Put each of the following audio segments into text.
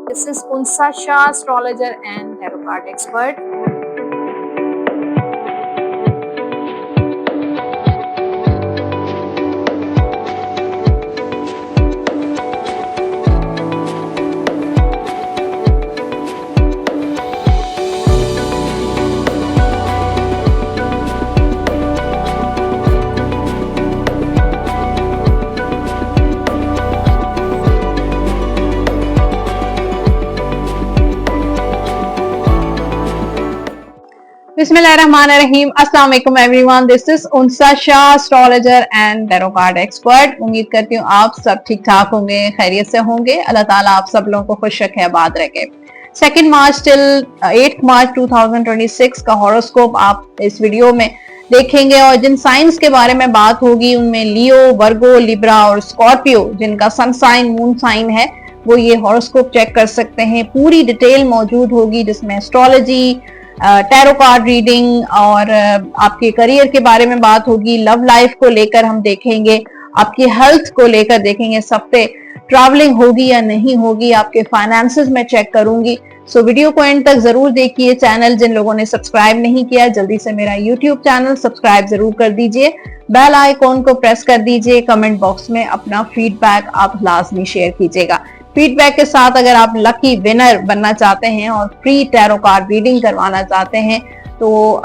This is Unsa Shah, astrologer and tarot card expert. बिस्मिल्लाहिर्रहमानिर्रहीम। अस्सलाम वालेकुम everyone, this is Unsa Shah, astrologer and tarot card expert. उम्मीद करती हूँ आप सब ठीक ठाक होंगे, खैरियत से होंगे। अल्लाह ताला आप सब लोगों को खुश रखे, आबाद रखे। 2 मार्च टिल 8 मार्च 2026 का हॉरोस्कोप आप इस वीडियो में देखेंगे और जिन साइंस के बारे में बात होगी उनमें लियो, वर्गो, लिब्रा और स्कॉर्पियो जिनका सन साइन, मून साइन है, वो ये हॉरोस्कोप चेक कर सकते हैं। पूरी डिटेल मौजूद होगी जिसमें एस्ट्रोलॉजी, टैरो कार्ड रीडिंग और आपके करियर के बारे में बात होगी। लव लाइफ को लेकर हम देखेंगे, आपकी हेल्थ को लेकर देखेंगे, इस हफ्ते ट्रैवलिंग होगी या नहीं होगी, आपके फाइनेंसेस में चेक करूंगी। सो वीडियो को एंड तक जरूर देखिए। चैनल जिन लोगों ने सब्सक्राइब नहीं किया, जल्दी से मेरा यूट्यूब चैनल सब्सक्राइब जरूर कर दीजिए, बेल आइकॉन को प्रेस कर दीजिए। कमेंट बॉक्स में अपना फीडबैक आप लाजमी शेयर कीजिएगा। फीडबैक के साथ अगर आप लकी विनर बनना चाहते हैं और फ्री टैरो कार्ड रीडिंग करवाना चाहते हैं तो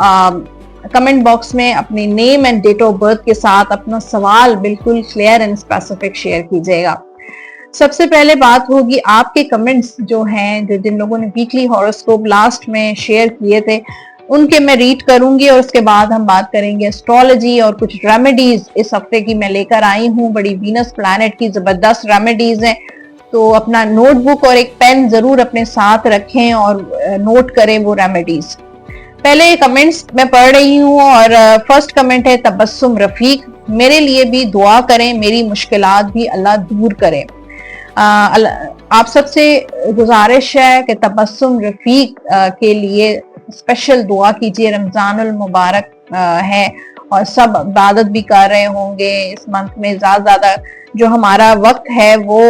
कमेंट बॉक्स में अपनी name and date of birth के साथ अपना सवाल बिल्कुल क्लियर एंड स्पेसिफिक शेयर कीजिएगा। सबसे पहले बात होगी आपके कमेंट्स जो हैं, जो जिन लोगों ने वीकली हॉरोस्कोप लास्ट में शेयर किए थे उनके मैं रीड करूंगी और उसके बाद हम बात करेंगे एस्ट्रोलॉजी और कुछ रेमेडीज इस हफ्ते की मैं लेकर आई हूँ। बड़ी वीनस प्लैनेट की जबरदस्त रेमेडीज हैं, तो अपना नोटबुक और एक पेन जरूर अपने साथ रखें और नोट करें वो रेमेडीज। पहले कमेंट्स मैं पढ़ रही हूँ और फर्स्ट कमेंट है तबस्सुम रफीक, मेरे लिए भी दुआ करें, मेरी मुश्किलात भी अल्लाह दूर करे। आप सबसे गुजारिश है कि तबस्सुम रफीक के लिए स्पेशल दुआ कीजिए। रमजानुल मुबारक है और सब इबादत भी कर रहे होंगे इस मंथ में। ज्यादा जो हमारा वक्त है वो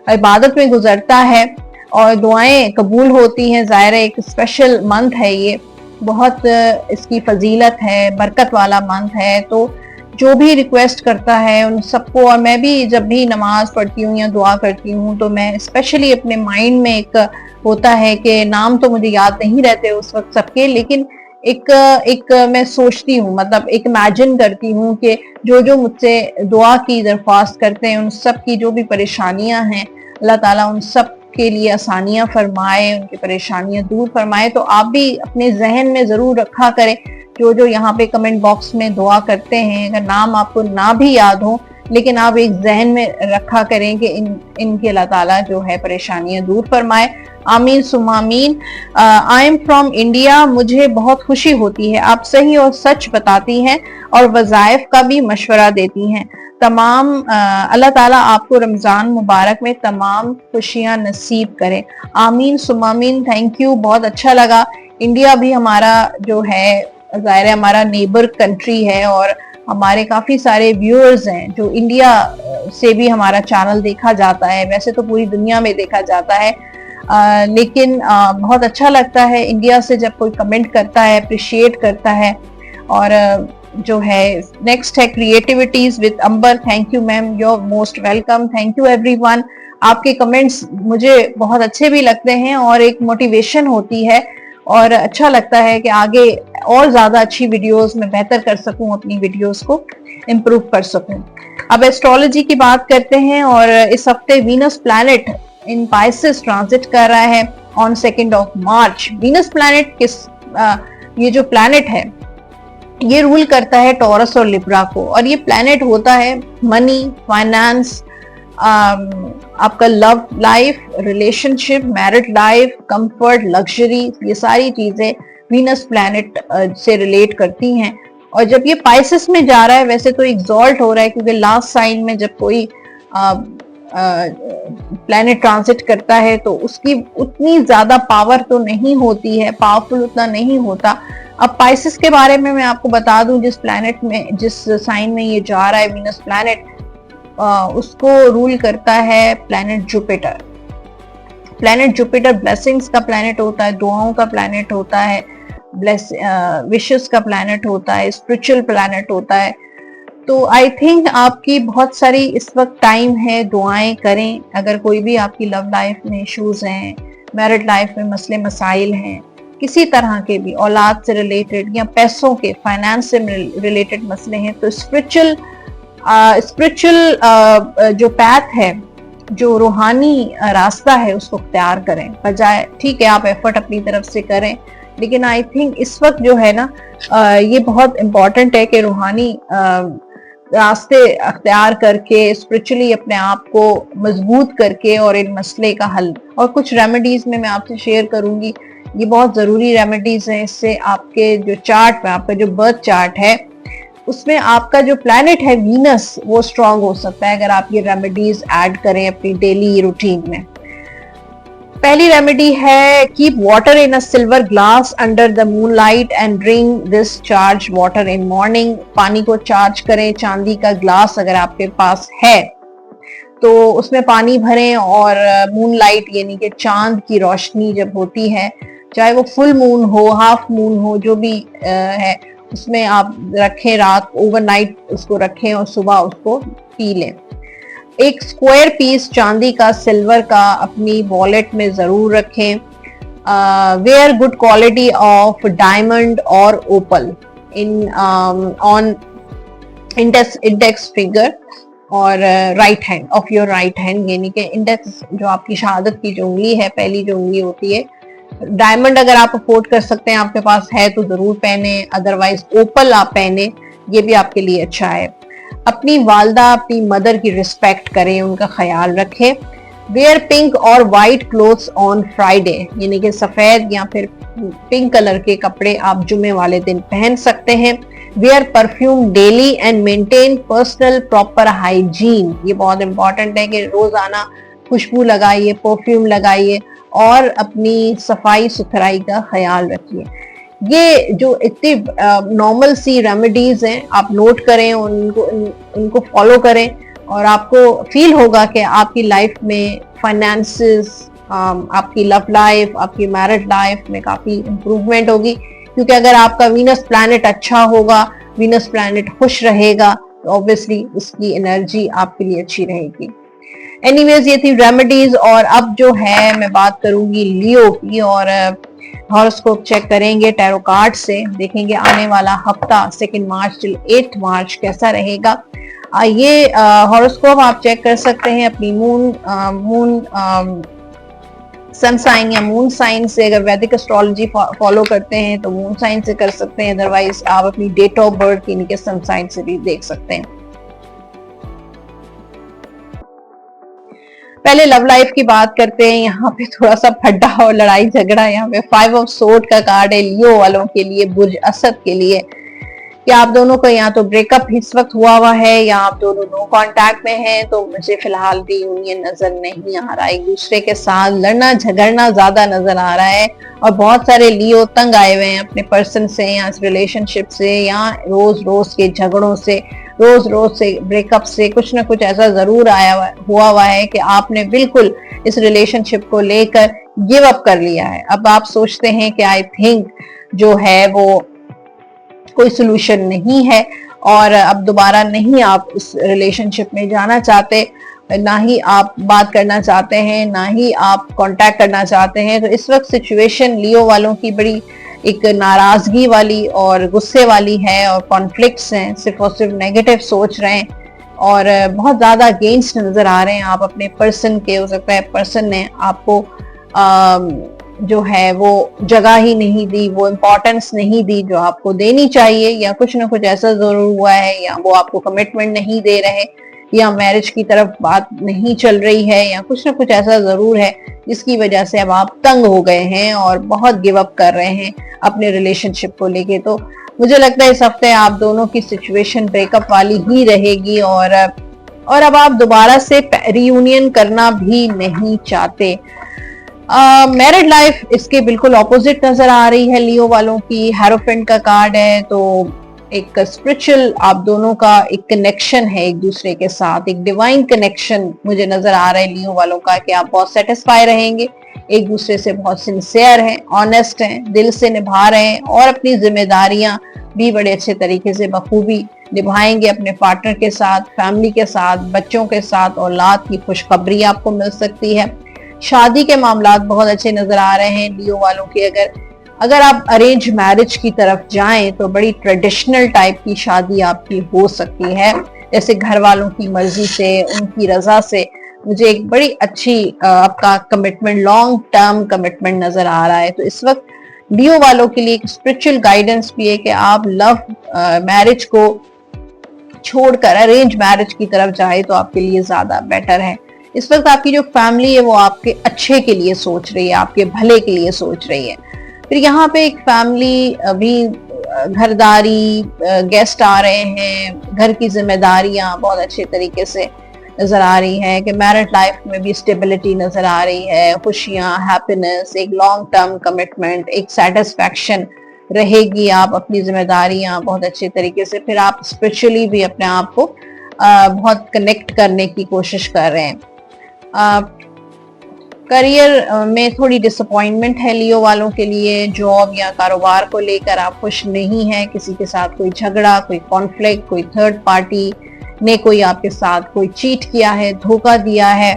इबादत में गुजरता है और दुआएं कबूल होती हैं। ज़ाहिर है एक स्पेशल मंथ है, ये बहुत इसकी फजीलत है, बरकत वाला मंथ है। तो जो भी रिक्वेस्ट करता है उन सबको, और मैं भी जब भी नमाज पढ़ती हूँ या दुआ करती हूँ तो मैं स्पेशली अपने माइंड में एक होता है कि नाम तो मुझे याद नहीं रहते उस वक्त सबके, लेकिन एक मैं सोचती हूँ, मतलब एक इमेजिन करती हूँ कि जो मुझसे दुआ की दरख्वास्त करते हैं उन सब की जो भी परेशानियां हैं अल्लाह ताला उन सब के लिए आसानियां फरमाए, उनकी परेशानियां दूर फरमाए। तो आप भी अपने जहन में जरूर रखा करें जो यहाँ पे कमेंट बॉक्स में दुआ करते हैं। अगर नाम आपको ना भी याद हो लेकिन आप एक जहन में रखा करें कि इनकी अल्लाह ताला जो है परेशानियां दूर फरमाए। आमीन सुम्मा आमीन। आई एम फ्रॉम इंडिया, मुझे बहुत खुशी होती है आप सही और सच बताती हैं और वज़ाइफ का भी मशवरा देती हैं। तमाम अल्लाह ताला आपको रमजान मुबारक में तमाम खुशियां नसीब करें। आमीन सुम्मा आमीन। थैंक यू, बहुत अच्छा लगा। इंडिया भी हमारा जो है ज़ाहिर है हमारा नेबर कंट्री है और हमारे काफी सारे व्यूअर्स हैं जो इंडिया से भी हमारा चैनल देखा जाता है। वैसे तो पूरी दुनिया में देखा जाता है, लेकिन बहुत अच्छा लगता है इंडिया से जब कोई कमेंट करता है, अप्रिशिएट करता है। और जो है नेक्स्ट है creativities with Amber. Thank you ma'am, you are most welcome. Thank you everyone. आपके कमेंट्स मुझे बहुत अच्छे भी लगते हैं और एक मोटिवेशन होती है और अच्छा लगता है कि आगे और ज्यादा अच्छी वीडियोस में बेहतर कर सकूं, अपनी वीडियोस को इम्प्रूव कर सकूं। अब एस्ट्रोलॉजी की बात करते हैं और इस हफ्ते Venus planet in Pisces transit कर रहा है ऑन 2 मार्च। वीनस प्लैनेट ये जो प्लैनेट है ये रूल करता है टॉरस और लिब्रा को, और ये प्लैनेट होता है मनी, फाइनेंस, आपका love life, relationship, married life, comfort, luxury, ये सारी चीजें वीनस प्लैनेट से रिलेट करती हैं। और जब ये पाइसेस में जा रहा है, वैसे तो एग्जॉल्ट हो रहा है क्योंकि लास्ट साइन में जब कोई प्लैनेट ट्रांजिट करता है तो उसकी उतनी ज्यादा पावर तो नहीं होती है, पावरफुल उतना नहीं होता। अब पाइसेस के बारे में मैं आपको बता दूं, जिस प्लैनेट में, जिस साइन में ये जा रहा है वीनस प्लैनेट, उसको रूल करता है planet Jupiter. Planet Jupiter blessings का प्लैनेट होता है, दुआओं का प्लैनेट होता है, विशेस का प्लैनेट होता है, स्पिरिचुअल प्लैनेट होता है। तो आई थिंक आपकी बहुत सारी इस वक्त टाइम है, दुआएं करें। अगर कोई भी आपकी लव लाइफ में इश्यूज हैं, मैरिड लाइफ में मसले मसाइल हैं, किसी तरह के भी औलाद से रिलेटेड या पैसों के फाइनेंस से रिलेटेड मसले हैं, तो स्पिरिचुअल जो पैथ है, जो रूहानी रास्ता है, उसको अख्तियार करें। बजाय ठीक है आप एफर्ट अपनी तरफ से करें, लेकिन आई थिंक इस वक्त जो है ना ये बहुत इम्पोर्टेंट है कि रूहानी रास्ते अख्तियार करके स्पिरिचुअली अपने आप को मजबूत करके और इन मसले का हल, और कुछ रेमेडीज में मैं आपसे शेयर करूंगी, ये बहुत जरूरी रेमेडीज हैं। इससे आपके जो चार्ट में, आपका जो बर्थ चार्ट है, उसमें आपका जो प्लैनेट है वीनस, वो स्ट्रांग हो सकता है अगर आप ये रेमेडीज ऐड करें अपनी डेली रूटीन में। पहली रेमेडी है, keep water in a silver glass under the moonlight and drink this charge water in morning. पानी को चार्ज करें, चांदी का ग्लास अगर आपके पास है तो उसमें पानी भरें और मूनलाइट यानी कि चांद की रोशनी जब होती है, चाहे वो फुल मून हो, हाफ मून हो, जो भी है, उसमें आप रखें, रात ओवरनाइट उसको रखें और सुबह उसको पी लें। एक स्क्वायर पीस चांदी का, सिल्वर का अपनी वॉलेट में जरूर रखें। Wear good quality of diamond और opal in on index finger और right hand of your right hand, यानी कि इंडेक्स जो आपकी शहादत की जो उंगली है, पहली जो उंगली होती है। डायमंड अगर आप अफोर्ड कर सकते हैं, आपके पास है तो जरूर पहने, अदरवाइज ओपल आप पहने, ये भी आपके लिए अच्छा है। अपनी वालदा, अपनी मदर की रिस्पेक्ट करें, उनका ख्याल रखें। वेयर पिंक और वाइट क्लोथ्स ऑन फ्राइडे, यानी कि सफेद या फिर पिंक कलर के कपड़े आप जुमे वाले दिन पहन सकते हैं। Wear perfume daily and maintain personal proper hygiene, ये बहुत इंपॉर्टेंट है कि रोजाना खुशबू लगाइए, परफ्यूम लगाइए और अपनी सफाई सुथराई का ख्याल रखिए। ये जो इतनी नॉर्मल सी रेमेडीज हैं, आप नोट करें, उनको फॉलो करें और आपको फील होगा कि आपकी लाइफ में फाइनेंसेस, आपकी लव लाइफ, आपकी मैरिड लाइफ में काफी इंप्रूवमेंट होगी। क्योंकि अगर आपका वीनस प्लैनेट अच्छा होगा, वीनस प्लैनेट खुश रहेगा, तो ऑब्वियसली उसकी एनर्जी आपके लिए अच्छी रहेगी। एनीवेज, ये थी रेमेडीज। और अब जो है मैं बात करूंगी लियो की, और हॉरोस्कोप चेक करेंगे टैरो कार्ड से, देखेंगे आने वाला हफ्ता 2 मार्च till 8 मार्च कैसा रहेगा। ये हॉरोस्कोप आप चेक कर सकते हैं अपनी मून सन साइन या मून साइन से। अगर वैदिक एस्ट्रोलॉजी फॉलो करते हैं तो मून साइन से कर सकते हैं, अदरवाइज आप अपनी डेट ऑफ बर्थ यानी कि सन साइन से भी देख सकते हैं। पहले लव लाइफ की बात करते हैं। यहाँ पे थोड़ा सा फड्डा और लड़ाई झगड़ा, यहाँ पे 5 ऑफ सोर्ड का कार्ड है लियो वालों के लिए, बुर्ज असद के लिए, कि आप दोनों का या तो ब्रेकअप इस वक्त हुआ है या आप दोनों नो कांटेक्ट में हैं। तो मुझे फिलहाल भी यूनियन नजर नहीं आ रहा है, एक दूसरे के साथ लड़ना झगड़ना ज्यादा नजर आ रहा है। और बहुत सारे लियो तंग आए हुए हैं अपने पर्सन से या इस रिलेशनशिप से, या रोज रोज के झगड़ों से, रोज रोज से ब्रेकअप से, कुछ ना कुछ ऐसा जरूर हुआ है कि आपने बिल्कुल इस रिलेशनशिप को लेकर गिव अप कर लिया है। अब आप सोचते हैं कि आई थिंक जो है वो कोई सोल्यूशन नहीं है और अब दोबारा नहीं आप इस रिलेशनशिप में जाना चाहते, ना ही आप बात करना चाहते हैं, ना ही आप कांटेक्ट करना चाहते हैं। तो इस वक्त सिचुएशन लियो वालों की बड़ी एक नाराजगी वाली और गुस्से वाली है, और कॉन्फ्लिक्ट्स हैं, सिर्फ और सिर्फ नेगेटिव सोच रहे हैं और बहुत ज्यादा अगेंस्ट नजर आ रहे हैं आप अपने पर्सन के। हो सकता है पर्सन ने आपको जो है वो जगह ही नहीं दी, वो इम्पोर्टेंस नहीं दी जो आपको देनी चाहिए, या कुछ ना कुछ ऐसा जरूर हुआ है, या वो आपको कमिटमेंट नहीं दे रहे, या मैरिज की तरफ बात नहीं चल रही है, या कुछ ना कुछ ऐसा जरूर है जिसकी वजह से अब आप तंग हो गए हैं और बहुत गिव अप कर रहे हैं अपने रिलेशनशिप को लेके। तो मुझे लगता है इस हफ्ते आप दोनों की सिचुएशन ब्रेकअप वाली ही रहेगी और अब आप दोबारा से रियूनियन करना भी नहीं चाहते। मैरिड लाइफ इसके बिल्कुल ऑपोजिट नजर आ रही है लियो वालों की। हेरोफेंट का कार्ड है, तो एक स्पिरिचुअल आप दोनों का एक कनेक्शन है एक दूसरे के साथ, एक डिवाइन कनेक्शन मुझे नजर आ रहा है लियो वालों का, कि आप बहुत सेटिस्फाई रहेंगे एक दूसरे से बहुत सिंसियर हैं, ऑनेस्ट हैं, दिल से निभा रहे हैं और अपनी जिम्मेदारियां भी बड़े अच्छे तरीके से बखूबी निभाएंगे अपने पार्टनर के साथ, फैमिली के साथ, बच्चों के साथ। औलाद की खुशखबरी आपको मिल सकती है। शादी के मामलात बहुत अच्छे नजर आ रहे हैं लियो वालों के। अगर आप अरेंज मैरिज की तरफ जाएं तो बड़ी ट्रेडिशनल टाइप की शादी आपकी हो सकती है, जैसे घर वालों की मर्जी से, उनकी रजा से। मुझे एक बड़ी अच्छी आपका कमिटमेंट, लॉन्ग टर्म कमिटमेंट नजर आ रहा है। तो इस वक्त लियो वालों के लिए एक स्पिरिचुअल गाइडेंस भी है कि आप लव मैरिज को छोड़कर अरेंज मैरिज की तरफ जाए तो आपके लिए ज्यादा बेटर है। इस वक्त आपकी जो फैमिली है वो आपके अच्छे के लिए सोच रही है, आपके भले के लिए सोच रही है। फिर यहाँ पे एक फैमिली अभी घरदारी, गेस्ट आ रहे हैं, घर की जिम्मेदारियां बहुत अच्छे तरीके से नजर आ रही है कि मैरिड लाइफ में भी स्टेबिलिटी नजर आ रही है, खुशियां, हैप्पीनेस, एक लॉन्ग टर्म कमिटमेंट, एक सेटिस्फैक्शन रहेगी। आप अपनी जिम्मेदारियां बहुत अच्छे तरीके से, फिर आप स्पिरिचुअली भी अपने आप को बहुत कनेक्ट करने की कोशिश कर रहे हैं। करियर में थोड़ी डिसअपॉइंटमेंट है लियो वालों के लिए। जॉब या कारोबार को लेकर आप खुश नहीं हैं, किसी के साथ कोई झगड़ा, कोई कॉन्फ्लिक्ट, कोई थर्ड पार्टी ने कोई आपके साथ कोई चीट किया है, धोखा दिया है,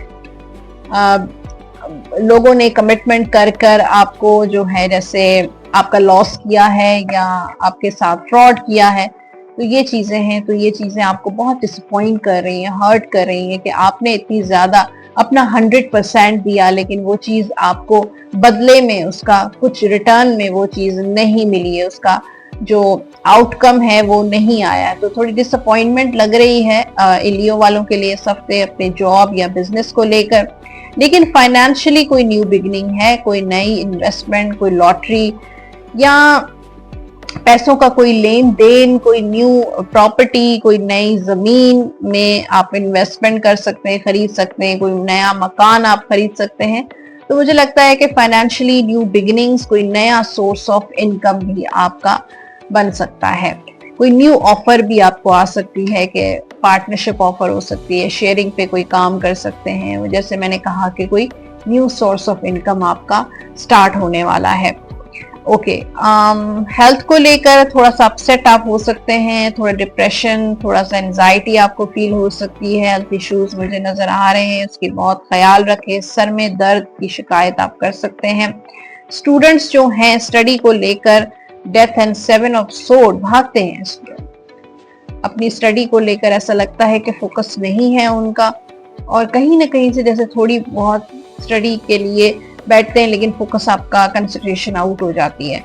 लोगों ने कमिटमेंट कर आपको जो है जैसे आपका लॉस किया है या आपके साथ फ्रॉड किया है। तो ये चीजें हैं, तो ये चीजें आपको बहुत डिसअपॉइंट कर रही हैं, हर्ट कर रही हैं कि आपने इतनी ज्यादा अपना 100% दिया लेकिन वो चीज आपको बदले में, उसका कुछ रिटर्न में वो चीज नहीं मिली है, उसका जो आउटकम है वो नहीं आया। तो थोड़ी डिसअपॉइंटमेंट लग रही है लियो वालों के लिए इस हफ्ते अपने जॉब या बिजनेस को लेकर। लेकिन फाइनेंशियली कोई न्यू बिगिनिंग है, कोई नई इन्वेस्टमेंट, कोई लॉटरी या पैसों का कोई लेन देन, कोई न्यू प्रॉपर्टी, कोई नई जमीन में आप इन्वेस्टमेंट कर सकते हैं, खरीद सकते हैं, कोई नया मकान आप खरीद सकते हैं। तो मुझे लगता है कि फाइनेंशियली न्यू बिगिनिंग्स, कोई नया सोर्स ऑफ इनकम भी आपका बन सकता है। कोई न्यू ऑफर भी आपको आ सकती है कि पार्टनरशिप ऑफर हो सकती है, शेयरिंग पे कोई काम कर सकते हैं। जैसे मैंने कहा कि कोई न्यू सोर्स ऑफ इनकम आपका स्टार्ट होने वाला है। ओके, हेल्थ को लेकर थोड़ा सा अपसेट आप हो सकते हैं, थोड़ा डिप्रेशन, थोड़ा सा एंजाइटी आपको फील हो सकती है। हेल्थ इश्यूज मुझे नजर आ रहे हैं, उसकी बहुत ख्याल रखें। सर में दर्द की शिकायत आप कर सकते हैं। स्टूडेंट्स जो हैं स्टडी को लेकर डेथ एंड 7 ऑफ सोर्ड भागते हैं, अपनी स्टडी को लेकर ऐसा लगता है कि फोकस नहीं है उनका, और कहीं ना कहीं से जैसे थोड़ी बहुत स्टडी के लिए बैठते हैं लेकिन फोकस आपका, कंसंट्रेशन आउट हो जाती है।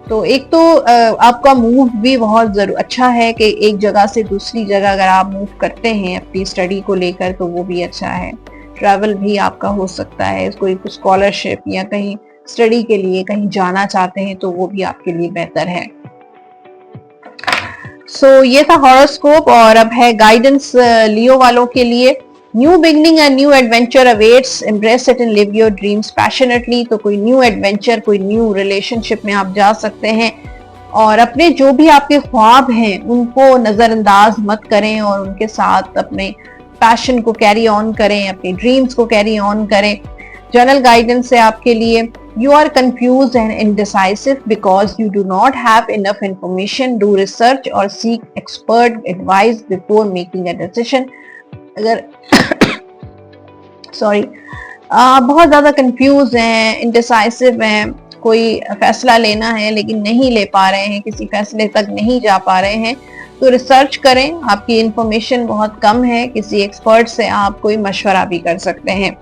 तो एक तो आपका मूव भी बहुत अच्छा है कि एक जगह से दूसरी जगह अगर आप मूव करते हैं अपनी स्टडी को लेकर तो वो भी अच्छा है। ट्रैवल भी आपका हो सकता है, कोई स्कॉलरशिप या कहीं स्टडी के लिए कहीं जाना चाहते हैं तो वो भी आपके लिए बेहतर है। सो ये था हॉरोस्कोप, और अब है गाइडेंस लियो वालों के लिए। New beginning and new adventure awaits, embrace it and live your dreams passionately. तो कोई न्यू एडवेंचर, कोई न्यू रिलेशनशिप में आप जा सकते हैं, और अपने जो भी आपके ख्वाब हैं उनको नजरअंदाज मत करें और उनके साथ अपने पैशन को कैरी ऑन करें, अपने ड्रीम्स को कैरी ऑन करें। जनरल गाइडेंस है आपके लिए। You are confused and indecisive because you do not have enough information. Do research or seek expert advice before making a decision. अगर बहुत ज्यादा कंफ्यूज हैं, इंडिसाइसिव हैं, कोई फैसला लेना है लेकिन नहीं ले पा रहे हैं, किसी फैसले तक नहीं जा पा रहे हैं, तो रिसर्च करें। आपकी इंफॉर्मेशन बहुत कम है, किसी एक्सपर्ट से आप कोई मशवरा भी कर सकते हैं।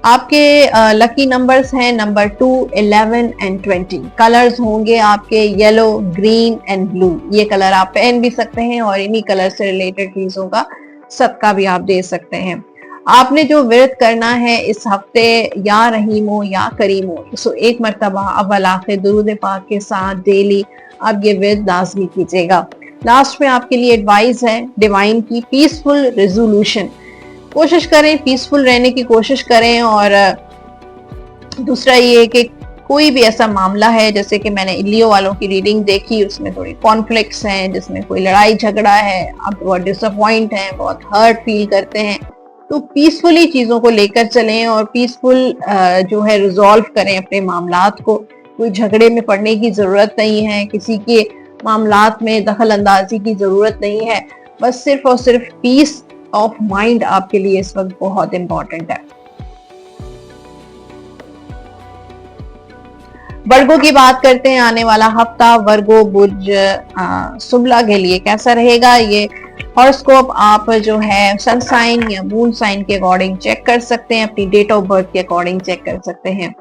आपके लकी नंबर्स हैं नंबर 2, 11 एंड 20। कलर्स होंगे आपके येलो, ग्रीन एंड ब्लू। ये कलर आप पहन भी सकते हैं और इन्हीं कलर से रिलेटेड चीजों का सदका भी आप दे सकते हैं। आपने जो व्रत करना है इस हफ्ते, या रहीम हो या करीम हो, सो एक मरतबा अव्वल आखिर दुरूद पाक के साथ डेली आप ये व्रत लाजमी कीजिएगा। लास्ट में आपके लिए एडवाइस है डिवाइन की, पीसफुल रेजोल्यूशन। कोशिश करें, पीसफुल रहने की कोशिश करें। और दूसरा ये कि कोई भी ऐसा मामला है, जैसे कि मैंने लियो वालों की रीडिंग देखी, उसमें थोड़ी कॉन्फ्लिक्ट्स हैं, जिसमें कोई लड़ाई झगड़ा है, आप बहुत डिसअपॉइंट हैं, बहुत हर्ट फील करते हैं, तो पीसफुली चीजों को लेकर चलें और पीसफुल जो है रिजॉल्व करें अपने मामलात को। कोई झगड़े में पड़ने की जरूरत नहीं है, किसी के मामलात में दखल अंदाजी की जरूरत नहीं है। बस सिर्फ और सिर्फ पीस ऑफ माइंड आपके लिए इस वक्त बहुत इंपॉर्टेंट है। वर्गो की बात करते हैं। आने वाला हफ्ता वर्गो बुर्ज सुबला के लिए कैसा रहेगा, ये हॉरोस्कोप आप जो है सन साइन या मून साइन के अकॉर्डिंग चेक कर सकते हैं, अपनी डेट ऑफ बर्थ के अकॉर्डिंग चेक कर सकते हैं।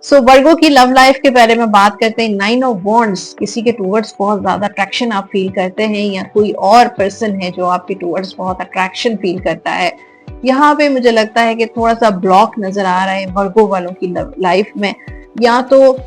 सो वर्गो की लव लाइफ के बारे में बात करते हैं। 9 ऑफ वॉन्ड्स, किसी के टूवर्ड्स बहुत ज्यादा अट्रैक्शन आप फील करते हैं या कोई और पर्सन है जो आपके टूवर्ड्स बहुत अट्रैक्शन फील करता है। यहाँ पे मुझे लगता है कि थोड़ा सा ब्लॉक नजर आ रहा है वर्गो वालों की लाइफ में। या तो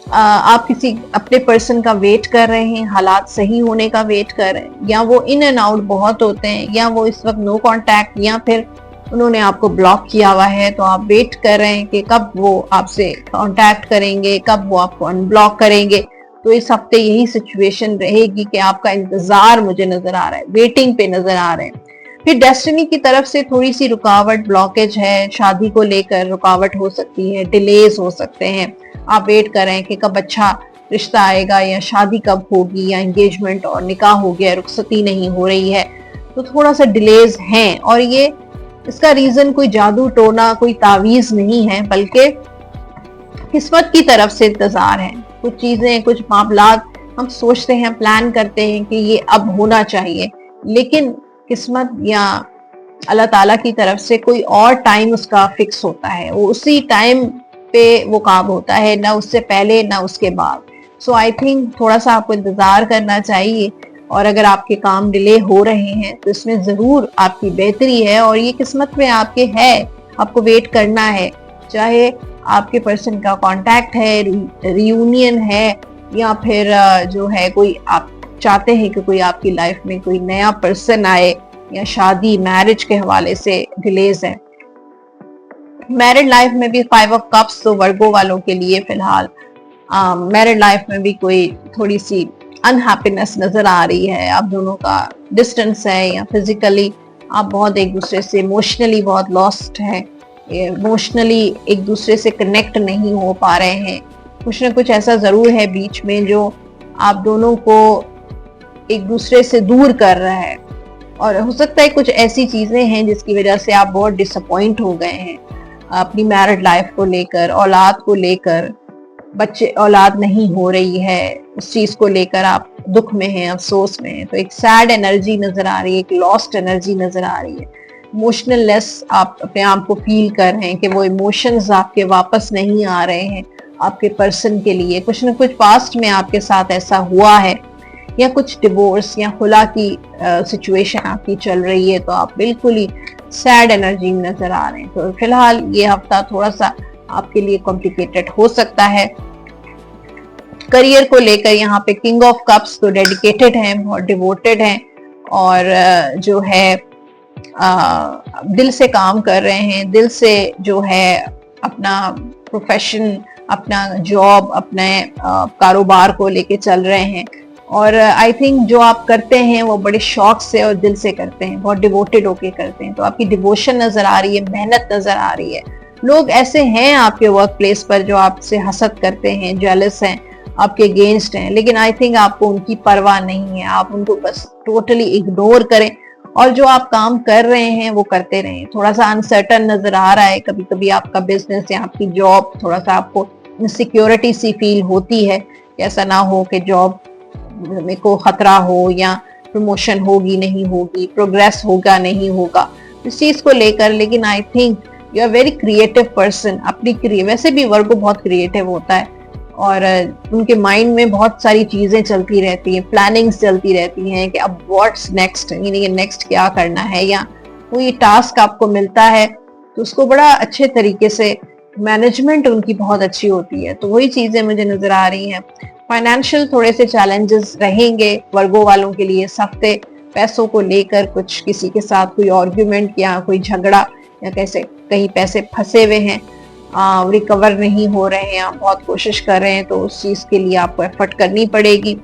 आप किसी अपने पर्सन का वेट कर रहे हैं, हालात सही होने का वेट कर रहे हैं, या वो इन एंड आउट बहुत होते हैं, या वो इस वक्त नो कांटेक्ट, या फिर उन्होंने आपको ब्लॉक किया हुआ है तो आप वेट कर रहे हैं कि कब वो आपसे कांटेक्ट करेंगे, कब वो आपको अनब्लॉक करेंगे। तो इस हफ्ते यही सिचुएशन रहेगी कि आपका इंतजार मुझे नजर आ रहा है, वेटिंग पे नजर आ रहे हैं। फिर डेस्टिनी की तरफ से थोड़ी सी रुकावट, ब्लॉकेज है, शादी को लेकर रुकावट हो सकती है, डिलेज हो सकते हैं। आप वेट कर रहे हैं कि कब अच्छा रिश्ता आएगा या शादी कब होगी या एंगेजमेंट और निकाह हो गया, रुखसती नहीं हो रही है, तो थोड़ा सा डिलेज हैं। और ये इसका रीजन कोई जादू टोना, कोई तावीज नहीं है, बल्कि किस्मत की तरफ से इंतजार है। कुछ चीजें, कुछ मामलात हम सोचते हैं, प्लान करते हैं कि ये अब होना चाहिए, लेकिन किस्मत या अल्लाह ताला की तरफ से कोई और टाइम उसका फिक्स होता है, वो उसी टाइम पे वो काम होता है, ना उससे पहले ना उसके बाद। सो आई थिंक थोड़ा सा आपको इंतजार करना चाहिए। और अगर आपके काम डिले हो रहे हैं तो इसमें जरूर आपकी बेहतरी है और ये किस्मत में आपके है, आपको वेट करना है। चाहे आपके पर्सन का कांटेक्ट है, रियूनियन है, या फिर जो है कोई आप चाहते हैं कि कोई आपकी लाइफ में कोई नया पर्सन आए, या शादी मैरिज के हवाले से डिलेज है। मैरिड लाइफ में भी 5 ऑफ कप्स तो वर्गो वालों के लिए फिलहाल मैरिड लाइफ में भी कोई थोड़ी सी अनहैप्पीनेस नजर आ रही है। आप दोनों का डिस्टेंस है, या फिजिकली आप बहुत एक दूसरे से इमोशनली बहुत लॉस्ट है, इमोशनली एक दूसरे से कनेक्ट नहीं हो पा रहे हैं। कुछ ना कुछ ऐसा जरूर है बीच में जो आप दोनों को एक दूसरे से दूर कर रहा है। और हो सकता है कुछ ऐसी चीजें हैं जिसकी वजह से आप बहुत डिसअपॉइंट हो गए हैं अपनी मैरिड लाइफ को लेकर, औलाद को लेकर, बच्चे औलाद नहीं हो रही है, उस चीज को लेकर आप दुख में हैं, अफसोस में हैं। तो एक सैड एनर्जी नजर आ रही है, एक लॉस्ट एनर्जी नजर आ रही है। इमोशनल लेस आप अपने आप को फील कर रहे हैं कि वो इमोशंस आपके वापस नहीं आ रहे हैं आपके पर्सन के लिए। कुछ न कुछ पास्ट में आपके साथ ऐसा हुआ है, या कुछ डिवोर्स या खुला की सिचुएशन आपकी चल रही है, तो आप बिल्कुल ही सैड एनर्जी में नजर आ रहे हैं। तो फिलहाल ये हफ्ता थोड़ा सा आपके लिए कॉम्प्लिकेटेड हो सकता है। करियर को लेकर यहाँ पे किंग ऑफ कप्स तो डेडिकेटेड हैं, बहुत डिवोटेड हैं, और जो है दिल से काम कर रहे हैं, दिल से जो है अपना प्रोफेशन, अपना जॉब, अपने कारोबार को लेके चल रहे हैं। और आई थिंक जो आप करते हैं वो बड़े शौक से और दिल से करते हैं, बहुत डिवोटेड होके करते हैं। तो आपकी डिवोशन नजर आ रही है, मेहनत नजर आ रही है। लोग ऐसे हैं आपके वर्क प्लेस पर जो आपसे हसद करते हैं, जेलस हैं, आपके अगेंस्ट हैं, लेकिन आई थिंक आपको उनकी परवाह नहीं है। आप उनको बस टोटली इग्नोर करें और जो आप काम कर रहे हैं वो करते रहें। थोड़ा सा अनसर्टन नजर आ रहा है कभी कभी आपका बिजनेस या आपकी जॉब, थोड़ा सा आपको इनसिक्योरिटी सी फील होती है। ऐसा ना हो कि जॉब में को खतरा हो, या प्रमोशन होगी नहीं होगी, प्रोग्रेस होगा नहीं होगा, इस चीज को लेकर। लेकिन I think you are very creative person. अपनी वैसे भी वर्गो बहुत क्रिएटिव होता है और उनके माइंड में बहुत सारी चीजें चलती रहती हैं, प्लानिंग्स चलती रहती हैं कि अब व्हाट्स नेक्स्ट, यानी नेक्स्ट क्या करना है, या कोई टास्क आपको मिलता है तो उसको बड़ा अच्छे तरीके से मैनेजमेंट उनकी बहुत अच्छी होती है। तो वही चीजें मुझे नजर आ रही हैं। फाइनेंशियल थोड़े से चैलेंजेस रहेंगे वर्गो वालों के लिए इस हफ्ते, पैसों को लेकर कुछ किसी के साथ कोई आर्ग्यूमेंट या कोई झगड़ा, या कैसे कहीं पैसे फंसे हुए हैं, रिकवर नहीं हो रहे हैं, आप बहुत कोशिश कर रहे हैं, तो उस चीज के लिए आपको एफर्ट करनी पड़ेगी।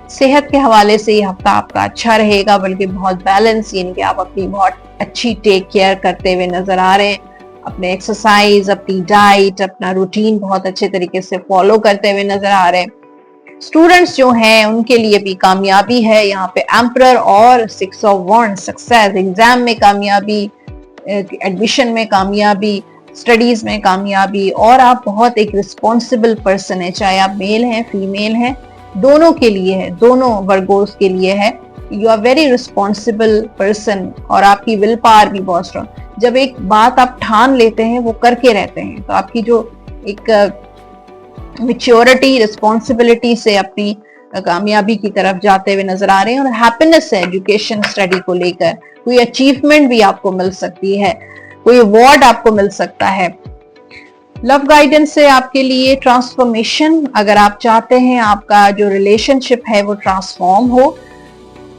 सेहत के हवाले से ये हफ्ता आपका अच्छा रहेगा, बल्कि बहुत बैलेंस, यानी कि आप अपनी बहुत अच्छी टेक केयर करते हुए नजर आ रहे हैं। अपने एक्सरसाइज, अपनी डाइट, अपना रूटीन बहुत अच्छे तरीके से फॉलो करते हुए नजर आ रहे हैं। स्टूडेंट्स जो हैं उनके लिए भी कामयाबी है, यहाँ पे एम्परर और 6 ऑफ वॉन्ड, सक्सेस, एग्जाम में कामयाबी, एडमिशन में कामयाबी, स्टडीज में कामयाबी, और आप बहुत एक रिस्पॉन्सिबल पर्सन है, चाहे आप मेल हैं फीमेल हैं, दोनों के लिए है, दोनों वर्गोस के लिए है। You are very responsible person और आपकी विल पावर भी बहुत स्ट्रॉन्ग। जब एक बात आप ठान लेते हैं वो करके रहते हैं, तो आपकी जो एक मैच्योरिटी, रिस्पॉन्सिबिलिटी से अपनी कामयाबी की तरफ जाते हुए नजर आ रहे हैं। और हैप्पीनेस है एजुकेशन स्टडी को लेकर, कोई अचीवमेंट भी आपको मिल सकती है, कोई अवार्ड आपको मिल सकता है। लव गाइडेंस से आपके लिए ट्रांसफॉर्मेशन, अगर आप चाहते हैं आपका जो रिलेशनशिप है वो ट्रांसफॉर्म हो,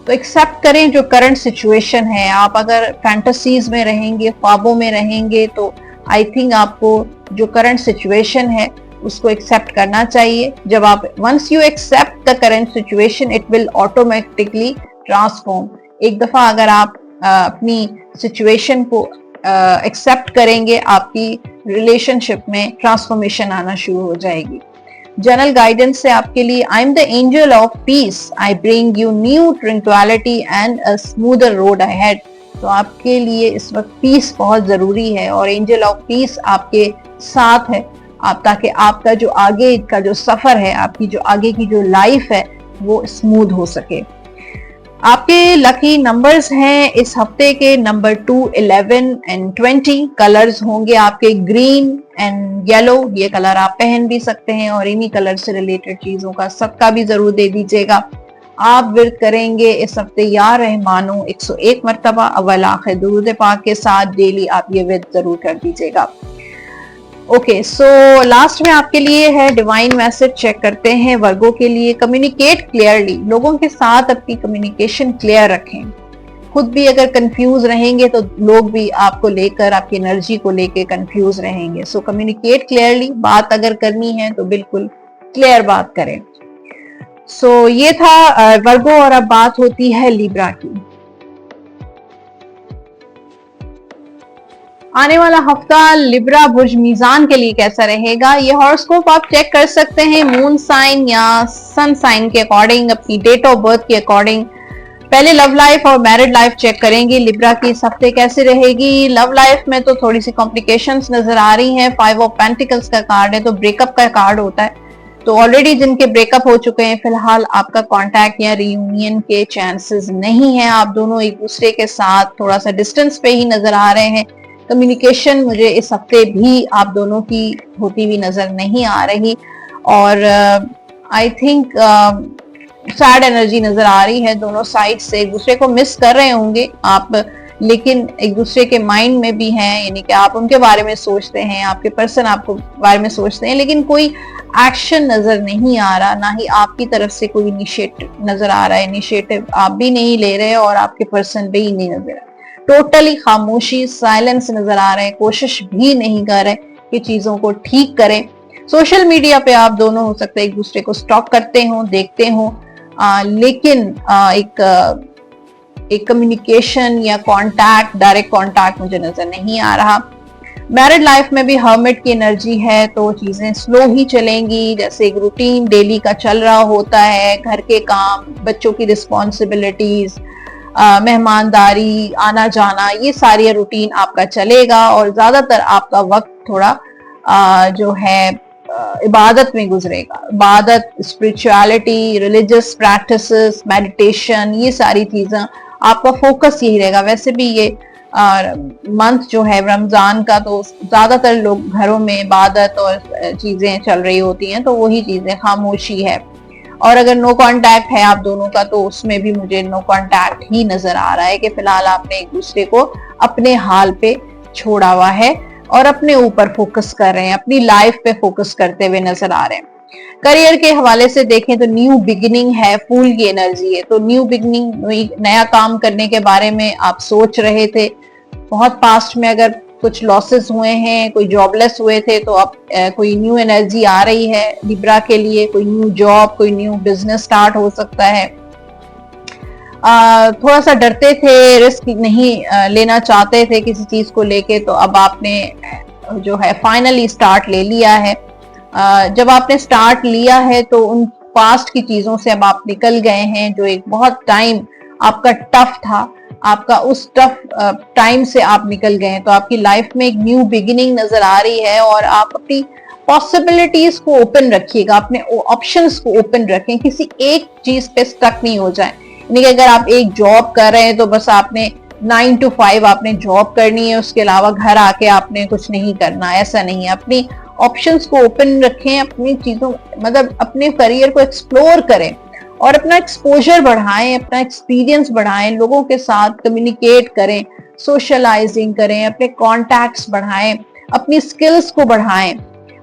तो एक्सेप्ट करें जो करंट सिचुएशन है। आप अगर फैंटेसीज में रहेंगे, ख्वाबों में रहेंगे, तो आई थिंक आपको जो करंट सिचुएशन है उसको एक्सेप्ट करना चाहिए। जब आप once you accept the current situation, it will automatically transform. एक दफा अगर आप अपनी सिचुएशन को एक्सेप्ट करेंगे, आपकी रिलेशनशिप में ट्रांसफॉर्मेशन आना शुरू हो जाएगी। जनरल गाइडेंस से आपके लिए, I am the angel of peace, I bring you new tranquillity and a smoother road ahead. तो आपके लिए इस वक्त पीस बहुत जरूरी है और एंजल ऑफ पीस आपके साथ है, आप, ताकि आपका जो आगे का जो सफर है, आपकी जो आगे की जो लाइफ है वो स्मूथ हो सके। आपके लकी नंबर्स हैं इस हफ्ते के नंबर 2, 11 एंड 20। कलर्स होंगे आपके ग्रीन एंड येलो, ये कलर आप पहन भी सकते हैं और इन्हीं कलर से रिलेटेड चीजों का सबका भी जरूर दे दीजिएगा। आप विर्द करेंगे इस हफ्ते या रहमानो 101 मरतबा अव्वल आखिर दुरूद पाक के साथ। डेली आप ये विर्द जरूर कर दीजिएगा। ओके, सो लास्ट में आपके लिए है डिवाइन मैसेज, चेक करते हैं वर्गों के लिए। कम्युनिकेट क्लियरली, लोगों के साथ अपनी कम्युनिकेशन क्लियर रखें। खुद भी अगर कंफ्यूज रहेंगे तो लोग भी आपको लेकर, आपकी एनर्जी को लेकर कंफ्यूज रहेंगे। सो कम्युनिकेट क्लियरली, बात अगर करनी है तो बिल्कुल क्लियर बात करें। सो ये था वर्गों, और अब बात होती है लिब्रा की। आने वाला हफ्ता लिब्रा बुर्ज मीजान के लिए कैसा रहेगा, ये हॉरोस्कोप आप चेक कर सकते हैं मून साइन या सन साइन के अकॉर्डिंग, अपनी डेट ऑफ बर्थ के अकॉर्डिंग। पहले लव लाइफ और मैरिड लाइफ चेक करेंगे लिब्रा की इस हफ्ते कैसे रहेगी। लव लाइफ में तो थोड़ी सी कॉम्प्लिकेशंस नजर आ रही हैं। 5 ऑफ पेंटिकल्स का कार्ड है, तो ब्रेकअप का कार्ड होता है। तो ऑलरेडी जिनके ब्रेकअप हो चुके हैं, फिलहाल आपका कांटेक्ट या रियूनियन के चांसेस नहीं है। आप दोनों एक दूसरे के साथ थोड़ा सा डिस्टेंस पे ही नजर आ रहे हैं। कम्युनिकेशन मुझे इस हफ्ते भी आप दोनों की होती हुई नजर नहीं आ रही, और आई थिंक सैड एनर्जी नजर आ रही है। दोनों साइड से एक दूसरे को मिस कर रहे होंगे आप, लेकिन एक दूसरे के माइंड में भी हैं, यानी कि आप उनके बारे में सोचते हैं, आपके पर्सन आपको बारे में सोचते हैं, लेकिन कोई एक्शन नजर नहीं आ रहा, ना ही आपकी तरफ से कोई इनिशिएटिव नजर आ रहा है। इनिशिएटिव आप भी नहीं ले रहे और आपके पर्सन भी नहीं नजर आ रहा। टोटली खामोशी, साइलेंस नजर आ रहे हैं, कोशिश भी नहीं कर रहे कि चीजों को ठीक करें। सोशल मीडिया पे आप दोनों हो सकते हैं एक दूसरे को स्टॉक करते हो, देखते हो, लेकिन एक कम्युनिकेशन या कांटेक्ट, डायरेक्ट कांटेक्ट मुझे नजर नहीं आ रहा। मैरिड लाइफ में भी हर्मिट की एनर्जी है, तो चीजें स्लो ही चलेंगी, जैसे एक रूटीन डेली का चल रहा होता है। घर के काम, बच्चों की रिस्पॉन्सिबिलिटीज, मेहमानदारी, आना जाना, ये सारी रूटीन आपका चलेगा और ज्यादातर आपका वक्त थोड़ा जो है इबादत में गुजरेगा। इबादत, स्पिरिचुअलिटी, रिलीजियस प्रैक्टिसेस, मेडिटेशन, ये सारी चीजें आपका फोकस यही रहेगा। वैसे भी ये मंथ जो है रमजान का, तो ज्यादातर लोग घरों में इबादत और चीजें चल रही होती हैं, तो वही चीजें, खामोशी है। और अगर नो कांटेक्ट है आप दोनों का, तो उसमें भी मुझे नो कांटेक्ट ही नजर आ रहा है कि फिलहाल आपने एक दूसरे को अपने हाल पे छोड़ा हुआ है और अपने ऊपर फोकस कर रहे हैं, अपनी लाइफ पे फोकस करते हुए नजर आ रहे हैं। करियर के हवाले से देखें तो न्यू बिगिनिंग है, फूल की एनर्जी है, तो न्यू बिगिनिंग, नया काम करने के बारे में आप सोच रहे थे। बहुत पास्ट में अगर कुछ लॉसेस हुए हैं, कोई जॉबलेस हुए थे, तो अब कोई न्यू एनर्जी आ रही है लिब्रा के लिए, कोई न्यू जॉब, कोई न्यू बिजनेस स्टार्ट हो सकता है। थोड़ा सा डरते थे, रिस्क नहीं लेना चाहते थे किसी चीज को लेके, तो अब आपने जो है फाइनली स्टार्ट ले लिया है। जब आपने स्टार्ट लिया है तो उन पास्ट की चीजों से अब आप निकल गए हैं, जो एक बहुत टाइम आपका टफ था, आपका उस टफ टाइम से आप निकल गए हैं, तो आपकी लाइफ में एक न्यू बिगिनिंग नजर आ रही है। और आप अपनी पॉसिबिलिटीज को ओपन रखिएगा, अपने ऑप्शंस को ओपन रखें, किसी एक चीज पे स्टक नहीं हो जाए। यानी कि अगर आप एक जॉब कर रहे हैं तो बस आपने 9 to 5 आपने जॉब करनी है, उसके अलावा घर आके आपने कुछ नहीं करना, ऐसा नहीं है। अपनी ऑप्शंस को ओपन रखें, अपनी चीजों मतलब अपने करियर को एक्सप्लोर करें और अपना एक्सपोजर बढ़ाएं, अपना एक्सपीरियंस बढ़ाएं, लोगों के साथ कम्युनिकेट करें, सोशलाइजिंग करें, अपने कॉन्टैक्ट्स बढ़ाएं, अपनी स्किल्स को बढ़ाएं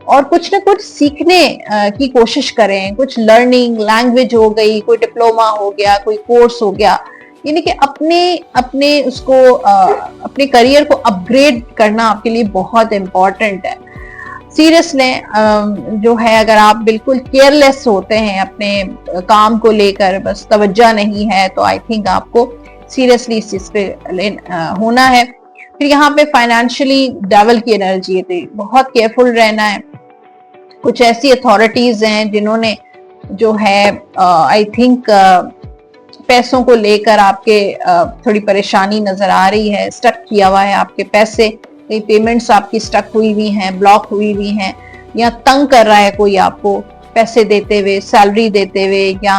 और कुछ ना कुछ सीखने की कोशिश करें। कुछ लर्निंग, लैंग्वेज हो गई, कोई डिप्लोमा हो गया, कोई कोर्स हो गया, यानी कि अपने उसको अपने करियर को अपग्रेड करना आपके लिए बहुत इंपॉर्टेंट है। सीरियस लें जो है, अगर आप बिल्कुल केयरलेस होते हैं अपने काम को लेकर, बस तवज्जो नहीं है, तो आई थिंक आपको सीरियसली इस चीज पे होना है। फिर यहाँ पे फाइनेंशियली डेवल की एनर्जी है, तो बहुत केयरफुल रहना है। कुछ ऐसी अथॉरिटीज हैं जिन्होंने जो है आई थिंक पैसों को लेकर आपके थोड़ी परेशानी नजर आ रही है, स्टक किया हुआ है आपके पैसे, कई पेमेंट्स आपकी स्टक हुई हुई हैं, ब्लॉक हुई हुई हैं, या तंग कर रहा है कोई आपको पैसे देते हुए, सैलरी देते हुए, या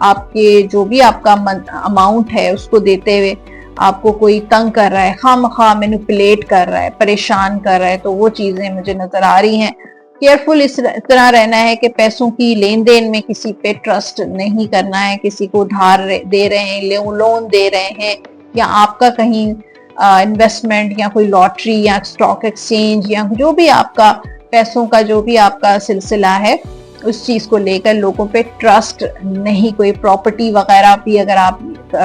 आपके जो भी आपका अमाउंट है उसको देते हुए आपको कोई तंग कर रहा है, खामखा मैनिपुलेट कर रहा है, परेशान कर रहा है, तो वो चीजें मुझे नजर आ रही हैं। केयरफुल इस तरह रहना है कि पैसों की लेन देन में किसी पे ट्रस्ट नहीं करना है, किसी को उधार दे रहे हैं, लोन दे रहे हैं, या आपका कहीं इन्वेस्टमेंट या कोई लॉटरी या स्टॉक एक्सचेंज या जो भी आपका पैसों का जो भी आपका सिलसिला है, उस चीज को लेकर लोगों पे ट्रस्ट नहीं। कोई प्रॉपर्टी वगैरह भी अगर आप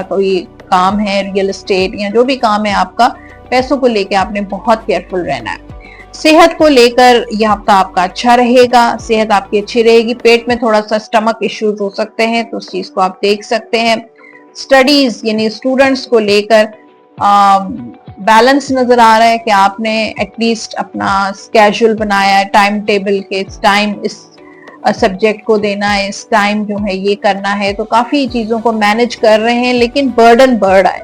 कोई काम है, रियल एस्टेट या जो भी काम है आपका, पैसों को लेकर आपने बहुत केयरफुल रहना है। सेहत को लेकर यह हफ्ता आपका अच्छा रहेगा, सेहत आपकी अच्छी रहेगी। पेट में थोड़ा सा स्टमक इश्यूज हो सकते हैं, तो उस चीज को आप देख सकते हैं। स्टडीज यानी स्टूडेंट्स को लेकर बैलेंस नजर आ रहा है कि आपने एटलीस्ट अपना स्केड्यूल बनाया है, टाइम टेबल के इस टाइम इस सब्जेक्ट को देना है, इस टाइम जो है ये करना है, तो काफी चीजों को मैनेज कर रहे हैं। लेकिन बर्डन बढ़ रहा है,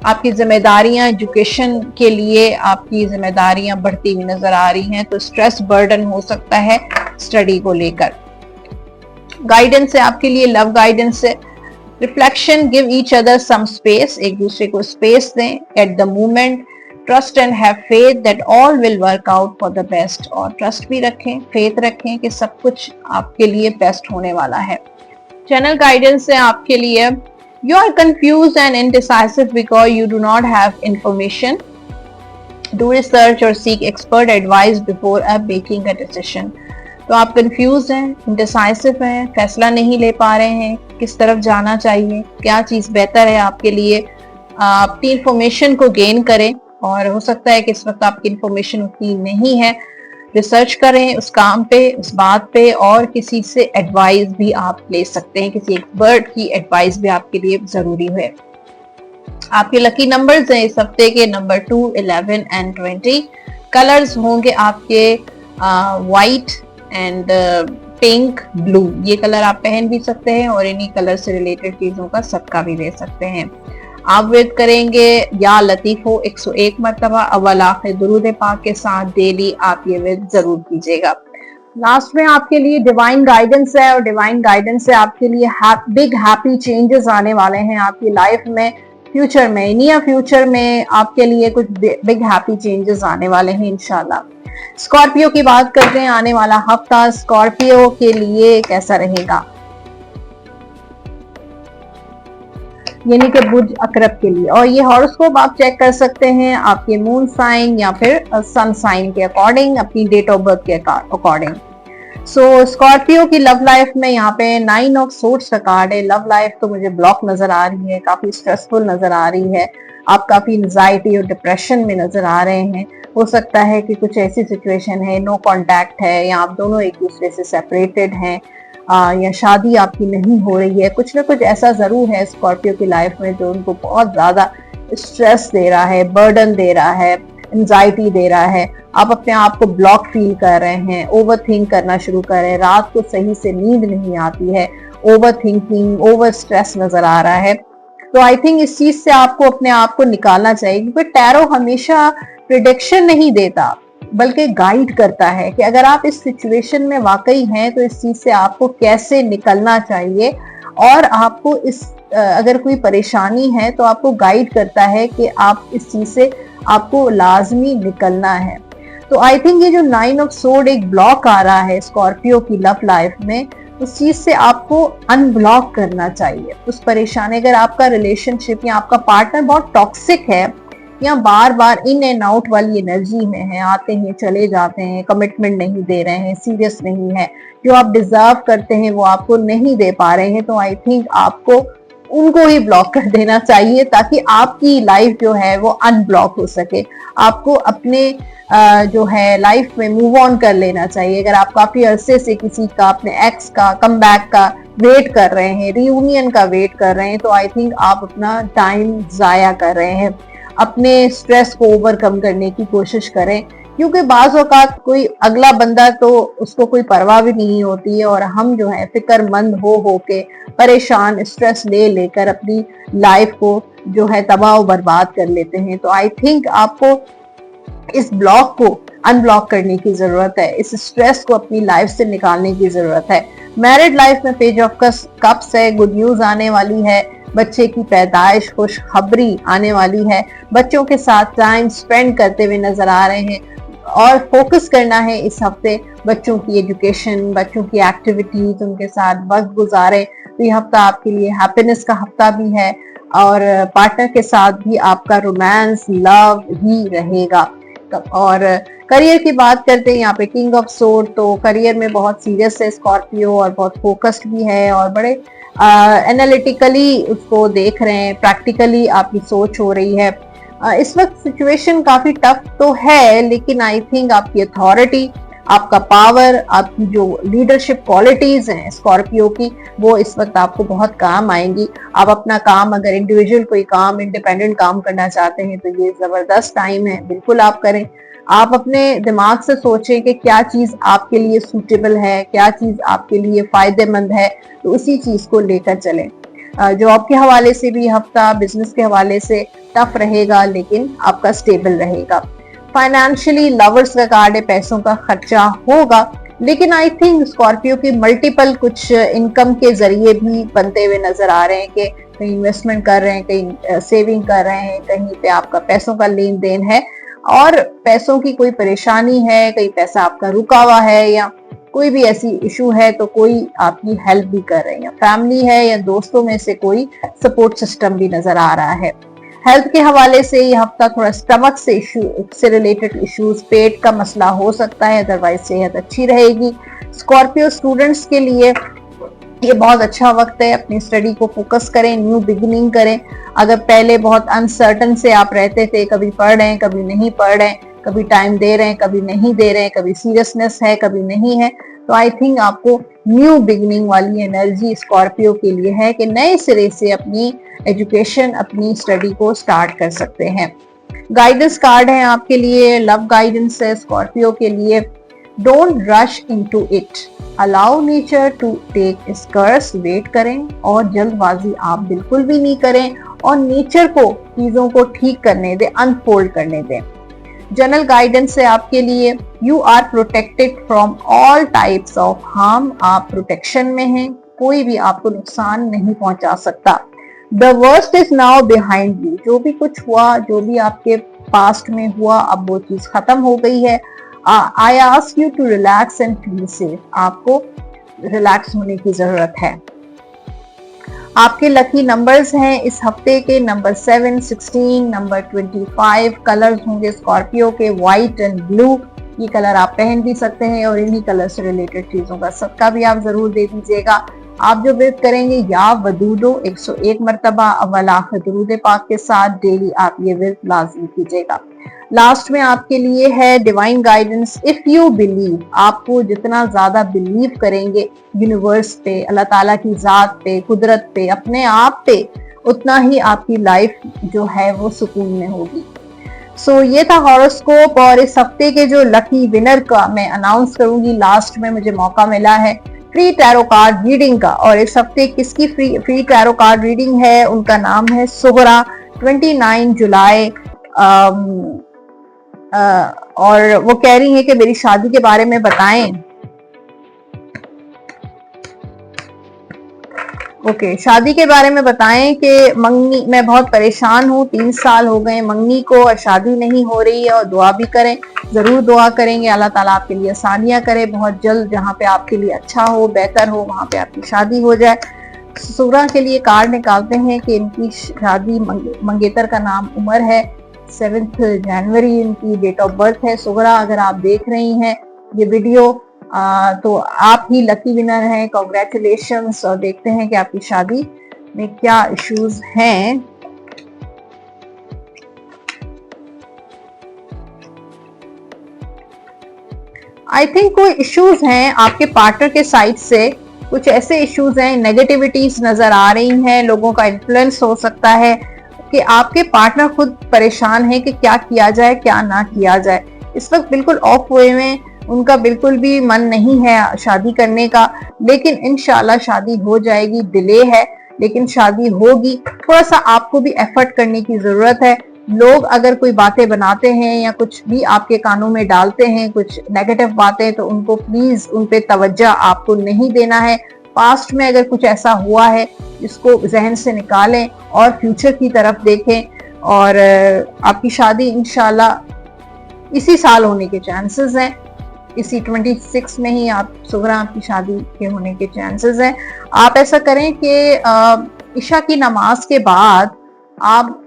आपकी जिम्मेदारियां एजुकेशन के लिए आपकी जिम्मेदारियां बढ़ती हुई नजर आ रही हैं, तो स्ट्रेस बर्डन हो सकता है स्टडी को लेकर। गाइडेंस है आपके लिए, लव गाइडेंस है, reflection, give each other some space, एक दूसरे को स्पेस दें at the moment, trust and have faith that all will work out for the best, और ट्रस्ट भी रखें, फेथ रखें कि सब कुछ आपके लिए बेस्ट होने वाला है। चैनल गाइडेंस है आपके लिए, you are confused and indecisive because you do not have information, do research or seek expert advice before making a decision। तो आप कंफ्यूज हैं, इंडिसाइसिव हैं, फैसला नहीं ले पा रहे हैं, किस तरफ जाना चाहिए, क्या चीज बेहतर है आपके लिए। अपनी इंफॉर्मेशन को गेन करें, और हो सकता है कि इस वक्त आपकी इंफॉर्मेशन उतनी नहीं है, रिसर्च करें उस काम पे, उस बात पे, और किसी से एडवाइस भी आप ले सकते हैं, किसी एक्सपर्ट की एडवाइस भी आपके लिए जरूरी है। आपके लकी नंबर्स हैं इस हफ्ते के नंबर 2, 11 एंड 20। कलर्स होंगे आपके वाइट एंड पिंक, ब्लू, ये कलर आप पहन भी सकते हैं और इन्हीं कलर से रिलेटेड चीजों का सदका भी ले सकते हैं। आप विद करेंगे या लतीफो 101 मरतबा अव्वल आखिर दुरूद पाक के साथ डेली आप ये विद जरूर कीजिएगा। लास्ट में आपके लिए डिवाइन गाइडेंस है, और डिवाइन गाइडेंस से आपके लिए बिग हैप्पी चेंजेस आने वाले हैं आपकी लाइफ में, फ्यूचर में, नियर फ्यूचर में आपके लिए कुछ बिग हैप्पी चेंजेस आने वाले हैं इंशाल्लाह। स्कॉर्पियो की बात करते हैं, आने वाला हफ्ता स्कॉर्पियो के लिए कैसा रहेगा, यानी कि बुर्ज अकरब के लिए। और ये हॉरोस्कोप आप चेक कर सकते हैं आपके मून साइन या फिर सन साइन के अकॉर्डिंग, अपनी डेट ऑफ बर्थ के अकॉर्डिंग। सो स्कॉर्पियो की लव लाइफ में यहाँ पे 9 ऑफ सोर्ड्स का कार्ड है। लव लाइफ तो मुझे ब्लॉक नजर आ रही है, काफी स्ट्रेसफुल नजर आ रही है, आप काफी एंजाइटी और डिप्रेशन में नजर आ रहे हैं। हो सकता है कि कुछ ऐसी सिचुएशन है, नो कांटेक्ट है, या आप दोनों एक दूसरे से सेपरेटेड हैं, या शादी आपकी नहीं हो रही है। कुछ ना कुछ ऐसा जरूर है स्कॉर्पियो की लाइफ में जो उनको बहुत ज्यादा स्ट्रेस दे रहा है, बर्डन दे रहा है, एंजाइटी दे रहा है। आप अपने आप को ब्लॉक फील कर रहे हैं, ओवर थिंक करना शुरू कर रहे हैं, रात को सही से नींद नहीं आती है, ओवर थिंकिंग, ओवर स्ट्रेस नजर आ रहा है। तो आई थिंक इस चीज से आपको अपने आप को निकालना चाहिए, क्योंकि टैरो हमेशा प्रिडिक्शन नहीं देता बल्कि गाइड करता है कि अगर आप इस सिचुएशन में वाकई हैं तो इस चीज से आपको कैसे निकलना चाहिए, और आपको इस अगर कोई परेशानी है तो आपको गाइड करता है कि आप इस चीज से आपको लाजमी निकलना है। तो आई थिंक ये जो 9 ऑफ सोर्ड एक ब्लॉक आ रहा है स्कॉर्पियो की लव लाइफ में, उस चीज से आपको अनब्लॉक करना चाहिए उस परेशानी। अगर आपका रिलेशनशिप या आपका पार्टनर बहुत टॉक्सिक है या बार बार इन एंड आउट वाली एनर्जी में है, आते हैं चले जाते हैं, कमिटमेंट नहीं दे रहे हैं, सीरियस नहीं है, जो आप डिजर्व करते हैं वो आपको नहीं दे पा रहे हैं, तो आई थिंक आपको उनको ही ब्लॉक कर देना चाहिए ताकि आपकी लाइफ जो है वो अनब्लॉक हो सके। आपको अपने जो है लाइफ में मूव ऑन कर लेना चाहिए। अगर आप काफी अरसे से किसी का, अपने एक्स का कम बैक का वेट कर रहे हैं, रियूनियन का वेट कर रहे हैं, तो आई थिंक आप अपना टाइम जाया कर रहे हैं। अपने स्ट्रेस को ओवरकम करने की कोशिश करें, क्योंकि बाज़ औक़ात कोई अगला बंदा तो उसको कोई परवाह भी नहीं होती है, और हम जो है फिक्रमंद हो के परेशान, स्ट्रेस ले लेकर अपनी लाइफ को जो है तबाह और बर्बाद कर लेते हैं। तो आई थिंक आपको इस ब्लॉक को अनब्लॉक करने की जरूरत है, इस स्ट्रेस को अपनी लाइफ से निकालने की जरूरत है। मैरिड लाइफ में पेज ऑफ कप्स है, गुड न्यूज आने वाली है, बच्चे की पैदाइश, खुशखबरी आने वाली है, बच्चों के साथ टाइम स्पेंड करते हुए नजर आ रहे हैं, और फोकस करना है इस हफ्ते बच्चों की एजुकेशन, बच्चों की एक्टिविटीज, उनके साथ वक्त गुजारे। तो ये हफ्ता आपके लिए हैप्पीनेस का हफ्ता भी है, और पार्टनर के साथ भी आपका रोमांस, लव ही रहेगा। और करियर की बात करते हैं यहाँ पे किंग ऑफ सोर्ड, तो करियर में बहुत सीरियस है स्कॉर्पियो, और बहुत फोकस्ड भी है, और बड़े एनालिटिकली उसको देख रहे हैं, प्रैक्टिकली आपकी सोच हो रही है। इस वक्त सिचुएशन काफी टफ तो है, लेकिन आई थिंक आपकी अथॉरिटी, आपका पावर, आपकी जो लीडरशिप क्वालिटीज हैं स्कॉर्पियो की, वो इस वक्त आपको बहुत काम आएंगी। आप अपना काम, अगर इंडिविजुअल कोई काम, इंडिपेंडेंट काम करना चाहते हैं, तो ये जबरदस्त टाइम है, बिल्कुल आप करें। आप अपने दिमाग से सोचें कि क्या चीज आपके लिए सूटेबल है, क्या चीज आपके लिए फायदेमंद है, तो उसी चीज को लेकर चलें। जॉब के हवाले से भी हफ्ता, बिजनेस के हवाले से टफ रहेगा, लेकिन आपका स्टेबल रहेगा। फाइनेंशियली लवर्स का कार्ड है, पैसों का खर्चा होगा, लेकिन आई थिंक स्कॉर्पियो की मल्टीपल कुछ इनकम के जरिए भी बनते हुए नजर आ रहे हैं कि कहीं इन्वेस्टमेंट कर रहे हैं, कहीं सेविंग कर रहे हैं, कहीं पे आपका पैसों का लेन देन है, और पैसों की कोई परेशानी है, कहीं पैसा आपका रुका हुआ है, या कोई भी ऐसी इशू है तो कोई आपकी हेल्प भी कर रहे हैं, फैमिली है या दोस्तों में से कोई सपोर्ट सिस्टम भी नजर आ रहा है। हेल्थ के हवाले से ये हफ्ता थोड़ा स्टमक से रिलेटेड इश्यूज, पेट का मसला हो सकता है, अदरवाइज सेहत अच्छी रहेगी। स्कॉर्पियो स्टूडेंट्स के लिए ये बहुत अच्छा वक्त है, अपनी स्टडी को फोकस करें, न्यू बिगिनिंग करें। अगर पहले बहुत अनसर्टन से आप रहते थे, कभी पढ़ रहे हैं, कभी नहीं पढ़ रहे हैं, कभी टाइम दे रहे हैं, कभी नहीं दे रहे हैं, कभी सीरियसनेस है, कभी नहीं है, तो आई थिंक आपको न्यू बिगिनिंग वाली एनर्जी स्कॉर्पियो के लिए है कि नए सिरे से अपनी एजुकेशन, अपनी स्टडी को स्टार्ट कर सकते हैं। गाइडेंस कार्ड है आपके लिए, लव गाइडेंस है स्कॉर्पियो के लिए। Don't rush into it, allow nature to take its course, wait करें, और जल्दबाजी आप बिल्कुल भी नहीं करें, और नेचर को, चीजों को ठीक करने दें, अनफोल्ड करने दें। जनरल गाइडेंस है आपके लिए, you are protected from all types of harm, आप प्रोटेक्शन में हैं, कोई भी आपको नुकसान नहीं पहुंचा सकता। The worst is now behind you, जो भी कुछ हुआ, जो भी आपके पास्ट में हुआ, अब वो चीज खत्म हो गई है। I ask you to relax and feel safe, आपको रिलैक्स होने की जरूरत है। आपके लकी नंबर्स हैं इस हफ्ते के नंबर 7, 16, नंबर 25। कलर्स होंगे स्कॉर्पियो के व्हाइट एंड ब्लू, ये कलर आप पहन भी सकते हैं, और इन्हीं कलर से रिलेटेड चीजों का सदका भी आप जरूर दे दीजिएगा। आप जो विर्द करेंगे या वदूदो 101 मरतबा अव्वल आखिर दुरूद पाक के साथ डेली आप ये विर्द लाज़मी कीजिएगा। लास्ट में आपके लिए है divine guidance. If you believe, आपको जितना ज्यादा बिलीव करेंगे यूनिवर्स पे, अल्लाह ताला की जात पे, कुदरत पे, अपने आप पे, उतना ही आपकी लाइफ जो है वो सुकून में होगी। सो ये था हॉरोस्कोप, और इस हफ्ते के जो लकी विनर का मैं अनाउंस करूंगी लास्ट में। मुझे मौका मिला है फ्री टैरो कार्ड रीडिंग का, और इस हफ्ते किसकी फ्री टैरो कार्ड रीडिंग है, उनका नाम है सुगरा। 29 जुलाई और वो कह रही है कि मेरी शादी के बारे में बताएं। ओके, शादी के बारे में बताएं कि मंगनी, मैं बहुत परेशान हूँ, 3 साल हो गए मंगनी को और शादी नहीं हो रही है, और दुआ भी करें, जरूर दुआ करेंगे अल्लाह ताला आपके लिए आसानियां करे, बहुत जल्द जहाँ पे आपके लिए अच्छा हो, बेहतर हो, वहां पे आपकी शादी हो जाए। सुगरा के लिए कार्ड निकालते हैं कि इनकी शादी, मंगेतर का नाम उमर है, 7 जनवरी इनकी डेट ऑफ बर्थ है। सुगरा, अगर आप देख रही हैं ये वीडियो तो आप ही लकी विनर हैं, कॉन्ग्रेचुलेशंस। और देखते हैं कि आपकी शादी में क्या इश्यूज हैं। आई थिंक कोई इश्यूज हैं आपके पार्टनर के साइड से, कुछ ऐसे इश्यूज हैं, नेगेटिविटीज नजर आ रही हैं, लोगों का इन्फ्लुएंस हो सकता है कि आपके पार्टनर खुद परेशान है कि क्या किया जाए क्या ना किया जाए। इस वक्त बिल्कुल ऑफ हुए में, उनका बिल्कुल भी मन नहीं है शादी करने का, लेकिन इंशाल्लाह शादी हो जाएगी। डिले है लेकिन शादी होगी। थोड़ा सा आपको भी एफर्ट करने की जरूरत है। लोग अगर कोई बातें बनाते हैं या कुछ भी आपके कानों में डालते हैं, कुछ नेगेटिव बातें, तो उनको प्लीज उन पे तवज्जो आपको नहीं देना है। पास्ट में अगर कुछ ऐसा हुआ है इसको जहन से निकालें और फ्यूचर की तरफ देखें, और आपकी शादी इंशाल्लाह इसी साल होने के चांसेस हैं। इसी 26 में ही आप सुगरा आपकी शादी के होने के चांसेस हैं। आप ऐसा करें कि इशा की नमाज के बाद आप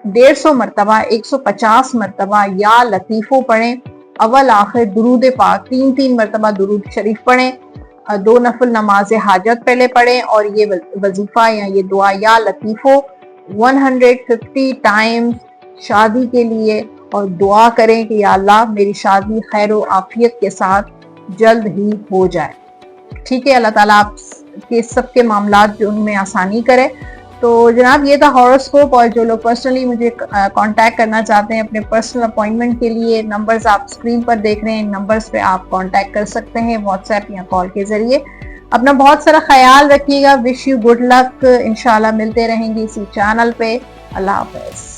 150 मरतबा, 150 मरतबा या लतीफो पढ़ें, अव्वल आखिर दुरूद पाक 3-3 मरतबा दुरूद शरीफ पढ़ें, 2 नफल नमाज हाजत पहले पढ़ें, और ये वजीफा या ये दुआ या लतीफो 150 टाइम्स शादी के लिए, और दुआ करें कि या अल्लाह मेरी शादी खैर व आफियत के साथ जल्द ही हो जाए। ठीक है, अल्लाह ताला आप के सबके मामलात जो उनमें आसानी करे। तो जनाब ये था हॉरोस्कोप, और जो लोग पर्सनली मुझे कांटेक्ट करना चाहते हैं अपने पर्सनल अपॉइंटमेंट के लिए, नंबर्स आप स्क्रीन पर देख रहे हैं, इन नंबर्स पे आप कांटेक्ट कर सकते हैं व्हाट्सएप या कॉल के जरिए। अपना बहुत सारा ख्याल रखिएगा। Wish you good luck. इंशाल्लाह मिलते रहेंगे इसी चैनल पे। अल्लाह हाफिज।